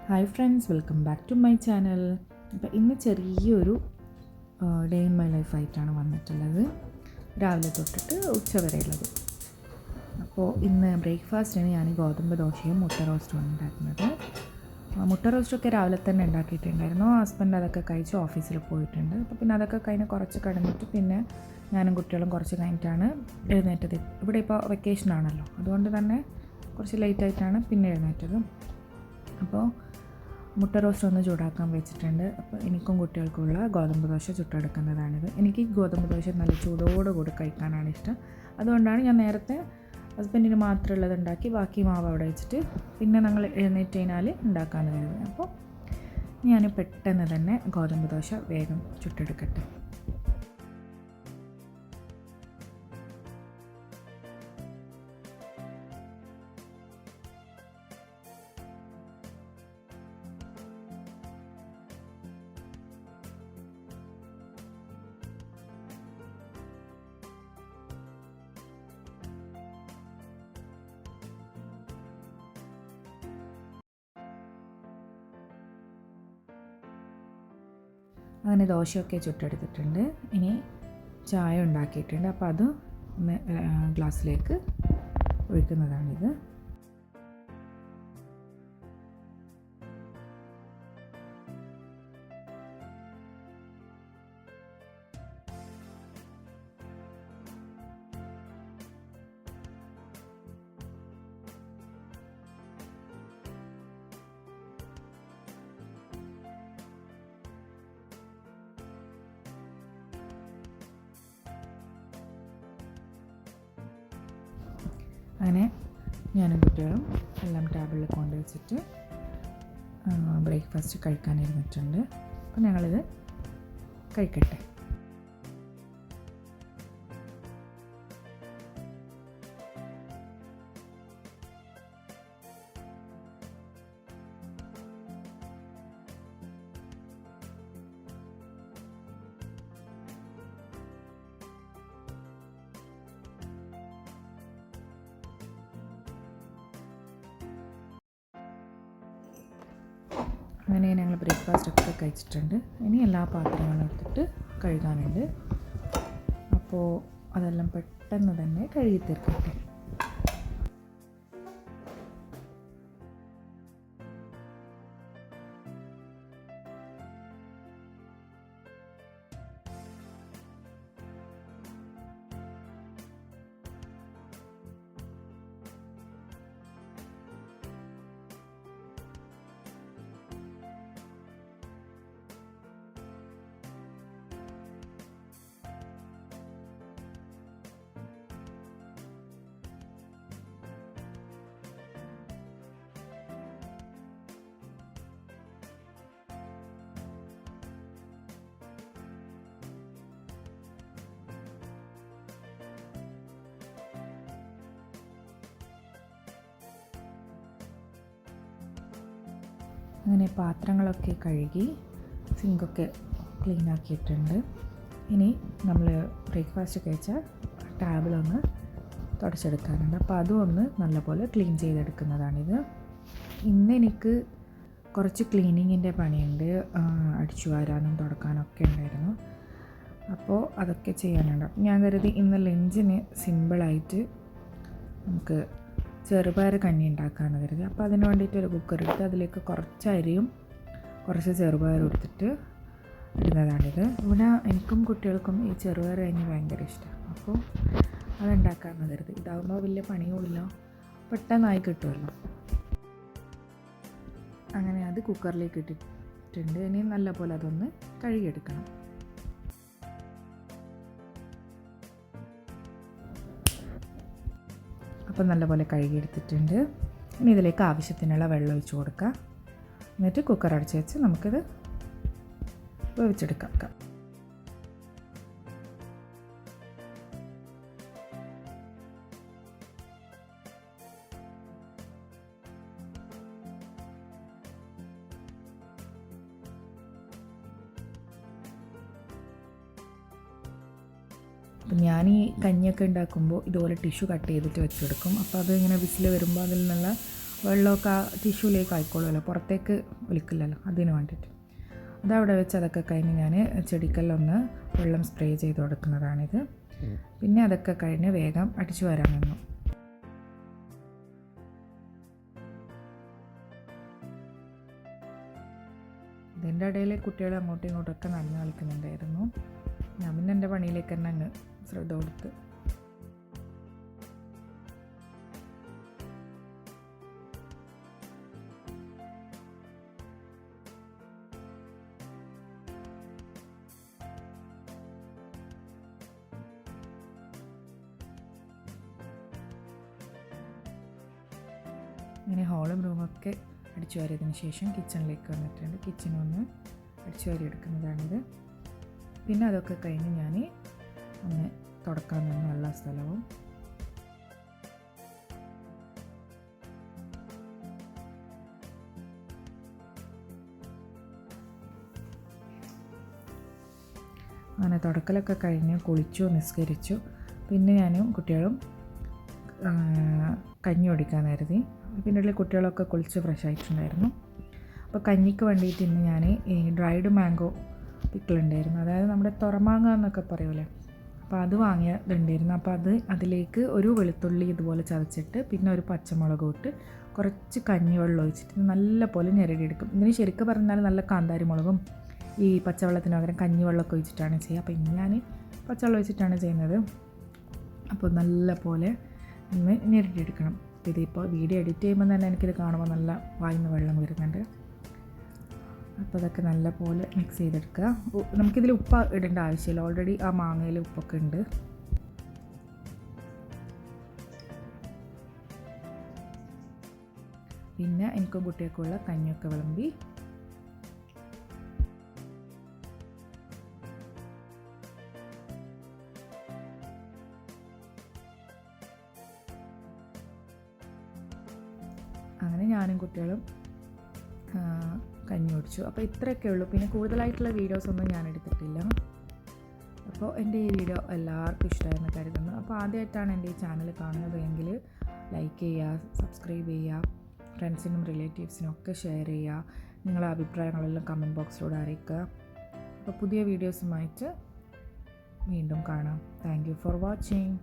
Hi friends, welcome back to my channel. അപ്പോൾ ഇന്ന് ചെറിയൊരു ഡേ ഇൻ മൈ ലൈഫായിട്ടാണ് വന്നിട്ടുള്ളത്. രാവിലെ തൊട്ടിട്ട് ഉച്ച വരെയുള്ളത്. അപ്പോൾ ഇന്ന് ബ്രേക്ക്ഫാസ്റ്റിന് ഞാൻ ഗോതമ്പ് ദോശയും മുട്ട റോസ്റ്റുമാണ് ഉണ്ടാക്കുന്നത്. മുട്ട റോസ്റ്റൊക്കെ രാവിലെ തന്നെ ഉണ്ടാക്കിയിട്ടുണ്ടായിരുന്നു. ഹസ്ബൻഡ് അതൊക്കെ കഴിച്ച് ഓഫീസിൽ പോയിട്ടുണ്ട്. അപ്പോൾ പിന്നെ അതൊക്കെ കഴിഞ്ഞ് കുറച്ച് കിടന്നിട്ട് പിന്നെ ഞാനും കുട്ടികളും കുറച്ച് കഴിഞ്ഞിട്ടാണ് എഴുന്നേറ്റത്. ഇവിടെ ഇപ്പോൾ വെക്കേഷനാണല്ലോ, അതുകൊണ്ട് തന്നെ കുറച്ച് ലേറ്റായിട്ടാണ് പിന്നെ എഴുന്നേറ്റത്. അപ്പോൾ മുട്ട റോസ്റ്റ് ഒന്ന് ചൂടാക്കാൻ വെച്ചിട്ടുണ്ട്. അപ്പോൾ എനിക്കും കുട്ടികൾക്കുള്ള ഗോതമ്പ് ദോശ ചുട്ടെടുക്കുന്നതാണിത്. എനിക്ക് ഗോതമ്പ് ദോശ നല്ല ചൂടോടുകൂടി കഴിക്കാനാണ് ഇഷ്ടം. അതുകൊണ്ടാണ് ഞാൻ നേരത്തെ ഹസ്ബൻഡിന് മാത്രമുള്ളത് ഉണ്ടാക്കി ബാക്കി മാവ് അവിടെ വെച്ചിട്ട് പിന്നെ ഞങ്ങൾ എഴുന്നേറ്റ് കഴിഞ്ഞാൽ ഉണ്ടാക്കാമെന്ന് കരുതി. അപ്പോൾ ഞാൻ പെട്ടെന്ന് തന്നെ ഗോതമ്പ് ദോശ വേഗം ചുട്ടെടുക്കട്ടെ. അങ്ങനെ ദോശയൊക്കെ ചുട്ടെടുത്തിട്ടുണ്ട്. ഇനി ചായ ഉണ്ടാക്കിയിട്ടുണ്ട്. അപ്പോൾ അത് ഒന്ന് ഗ്ലാസ്സിലേക്ക് ഒഴിക്കുന്നതാണിത്. അങ്ങനെ ഞാനും കുട്ടികളും എല്ലാം ടേബിളിൽ കൊണ്ടുവച്ചിട്ട് ബ്രേക്ക്ഫാസ്റ്റ് കഴിക്കാനിരുന്നിട്ടുണ്ട്. അപ്പോൾ ഞങ്ങളിത് കഴിക്കട്ടെ. അങ്ങനെ ഞങ്ങൾ ബ്രേക്ക്ഫാസ്റ്റൊക്കെ കഴിച്ചിട്ടുണ്ട്. ഇനി എല്ലാ പാത്രങ്ങളും എടുത്തിട്ട് കഴുകാനുണ്ട്. അപ്പോൾ അതെല്ലാം പെട്ടെന്ന് തന്നെ കഴുകി തീർക്കട്ടെ. അങ്ങനെ പാത്രങ്ങളൊക്കെ കഴുകി സിങ്കൊക്കെ ക്ലീൻ ആക്കിയിട്ടുണ്ട്. ഇനി നമ്മൾ ബ്രേക്ക്ഫാസ്റ്റ് കഴിച്ച ടേബിളൊന്ന് തുടച്ചെടുക്കാനുണ്ട്. അപ്പോൾ അതും ഒന്ന് നല്ലപോലെ ക്ലീൻ ചെയ്തെടുക്കുന്നതാണിത്. ഇന്ന് എനിക്ക് കുറച്ച് ക്ലീനിങ്ങിൻ്റെ പണിയുണ്ട്. അടിച്ചു വാരാനും തുടക്കാനൊക്കെ ഉണ്ടായിരുന്നു. അപ്പോൾ അതൊക്കെ ചെയ്യാനുണ്ട്. ഞാൻ കരുതി ഇന്ന് ലഞ്ചിന് സിമ്പിളായിട്ട് നമുക്ക് ചെറുപയർ കഞ്ഞി ഉണ്ടാക്കാമെന്ന് കരുതി. അപ്പോൾ അതിന് വേണ്ടിയിട്ട് ഒരു കുക്കർ എടുത്ത് അതിലേക്ക് കുറച്ച് അരിയും കുറച്ച് ചെറുപയറും എടുത്തിട്ട് ഇടുന്നതാണിത്. ഇവിടെ എനിക്കും കുട്ടികൾക്കും ഈ ചെറുപയർ കഞ്ഞി ഭയങ്കര ഇഷ്ടമാണ്. അപ്പോൾ അതുണ്ടാക്കാമെന്ന് കരുതി. ഇതാകുമ്പോൾ വലിയ പണിയുമില്ല, പെട്ടെന്നായി കിട്ടുമല്ലോ. അങ്ങനെ അത് കുക്കറിലേക്ക് ഇട്ടിട്ടുണ്ട്. ഇനി നല്ലപോലെ അതൊന്ന് കഴുകിയെടുക്കണം. അപ്പോൾ നല്ലപോലെ കഴുകിയെടുത്തിട്ടുണ്ട്. ഇനി ഇതിലേക്ക് ആവശ്യത്തിനുള്ള വെള്ളം ഒഴിച്ച് കൊടുക്കുക. എന്നിട്ട് കുക്കർ അടച്ച് വെച്ച് നമുക്കിത് വേവിച്ചെടുക്കാം. അപ്പം ഞാൻ ഈ കഞ്ഞിയൊക്കെ ഉണ്ടാക്കുമ്പോൾ ഇതുപോലെ ടിഷ്യൂ കട്ട് ചെയ്തിട്ട് വെച്ചെടുക്കും. അപ്പോൾ അതിങ്ങനെ വിസിൽ വരുമ്പോൾ അതിൽ നിന്നുള്ള വെള്ളമൊക്കെ ടിഷ്യൂലേക്ക് ആയിക്കോളുമല്ലോ, പുറത്തേക്ക് ഒലിക്കില്ലല്ലോ, അതിന് വേണ്ടിയിട്ട്. അതവിടെ വെച്ച് അതൊക്കെ കഴിഞ്ഞ് ഞാൻ ചെടിക്കെല്ലാം വെള്ളം സ്പ്രേ ചെയ്ത് കൊടുക്കുന്നതാണിത്. പിന്നെ അതൊക്കെ കഴിഞ്ഞ് വേഗം അടിച്ചു വരാൻ നിന്നു. ഇതിൻ്റെ ഇടയിൽ കുട്ടികൾ അങ്ങോട്ടും ഇങ്ങോട്ടൊക്കെ നടന്ന് കളിക്കുന്നുണ്ടായിരുന്നു. ഞാൻ പിന്നെ എൻ്റെ പണിയിലേക്ക് തന്നെ അങ്ങ് ശ്രദ്ധ കൊടുത്ത്. ഇങ്ങനെ ഹോളും റൂമൊക്കെ അടിച്ചു വാരിയതിന് ശേഷം കിച്ചണിലേക്ക് വന്നിട്ടുണ്ട്. കിച്ചണൊന്ന് അടിച്ചു വാരി എടുക്കുന്നതാണിത്. പിന്നെ അതൊക്കെ കഴിഞ്ഞ് ഞാൻ ഒന്ന് തുടക്കാൻ നിന്നു എല്ലാ സ്ഥലവും. അങ്ങനെ തുടക്കലൊക്കെ കഴിഞ്ഞ് കുളിച്ചു, നിസ്കരിച്ചു. പിന്നെ ഞാനും കുട്ടികളും കഞ്ഞി കുടിക്കാൻ കരുതി. പിന്നെ ഉള്ളിൽ കുട്ടികളൊക്കെ കുളിച്ച് ഫ്രഷ് ആയിട്ടുണ്ടായിരുന്നു. അപ്പോൾ കഞ്ഞിക്ക് വേണ്ടിയിട്ട് ഇന്ന് ഞാൻ ഈ ഡ്രൈഡ് മാംഗോ പിക്കിളുണ്ടായിരുന്നു, അതായത് നമ്മുടെ തുറമാങ്ങ എന്നൊക്കെ പറയുമല്ലേ, അപ്പോൾ അത് വാങ്ങിയതുണ്ടായിരുന്നു. അപ്പോൾ അതിലേക്ക് ഒരു വെളുത്തുള്ളി ഇതുപോലെ ചതച്ചിട്ട് പിന്നെ ഒരു പച്ചമുളക് ഇട്ട് കുറച്ച് കഞ്ഞിവെള്ളം ഒഴിച്ചിട്ട് നല്ല പോലെ ഞെരടിയെടുക്കും. ഇതിന് ശരിക്കും പറഞ്ഞാൽ നല്ല കാന്താരി മുളകും ഈ പച്ചവെള്ളത്തിന് പകരം കഞ്ഞിവെള്ളമൊക്കെ ഒഴിച്ചിട്ടാണ് ചെയ്യുക. അപ്പോൾ ഇന്ന് ഞാൻ പച്ചവെള്ളം ഒഴിച്ചിട്ടാണ് ചെയ്യുന്നത്. അപ്പോൾ നല്ല പോലെ ഒന്ന് ഞെരടിയെടുക്കണം. ഇതിപ്പോൾ വീഡിയോ എഡിറ്റ് ചെയ്യുമ്പോൾ തന്നെ എനിക്കിത് കാണുമ്പോൾ നല്ല വായിന്ന് വെള്ളം വരുന്നുണ്ട്. അപ്പോൾ അതൊക്കെ നല്ല പോലെ മിക്സ് ചെയ്തെടുക്കുക. നമുക്കിതിൽ ഉപ്പ് ഇടേണ്ട ആവശ്യമില്ല, ഓൾറെഡി ആ മാങ്ങയിൽ ഉപ്പൊക്കെ ഉണ്ട്. പിന്നെ എനിക്കും കുട്ടികൾക്കുള്ള കഞ്ഞിയൊക്കെ വിളമ്പി. അങ്ങനെ ഞാനും കുട്ടികളും കഞ്ഞി കുടിച്ചു. അപ്പോൾ ഇത്രയൊക്കെ ഉള്ളൂ. പിന്നെ കൂടുതലായിട്ടുള്ള വീഡിയോസൊന്നും ഞാൻ എടുത്തിട്ടില്ല. അപ്പോൾ എൻ്റെ ഈ വീഡിയോ എല്ലാവർക്കും ഇഷ്ടമായെന്ന് കരുതുന്നു. അപ്പോൾ ആദ്യമായിട്ടാണ് എൻ്റെ ഈ ചാനൽ കാണുന്നത് എങ്കിൽ ലൈക്ക് ചെയ്യുക, സബ്സ്ക്രൈബ് ചെയ്യുക, ഫ്രണ്ട്സിനും റിലേറ്റീവ്സിനും ഒക്കെ ഷെയർ ചെയ്യുക. നിങ്ങളുടെ അഭിപ്രായങ്ങളെല്ലാം കമൻറ്റ് ബോക്സിലൂടെ അറിയിക്കുക. അപ്പോൾ പുതിയ വീഡിയോസുമായിട്ട് വീണ്ടും കാണാം. Thank you for watching.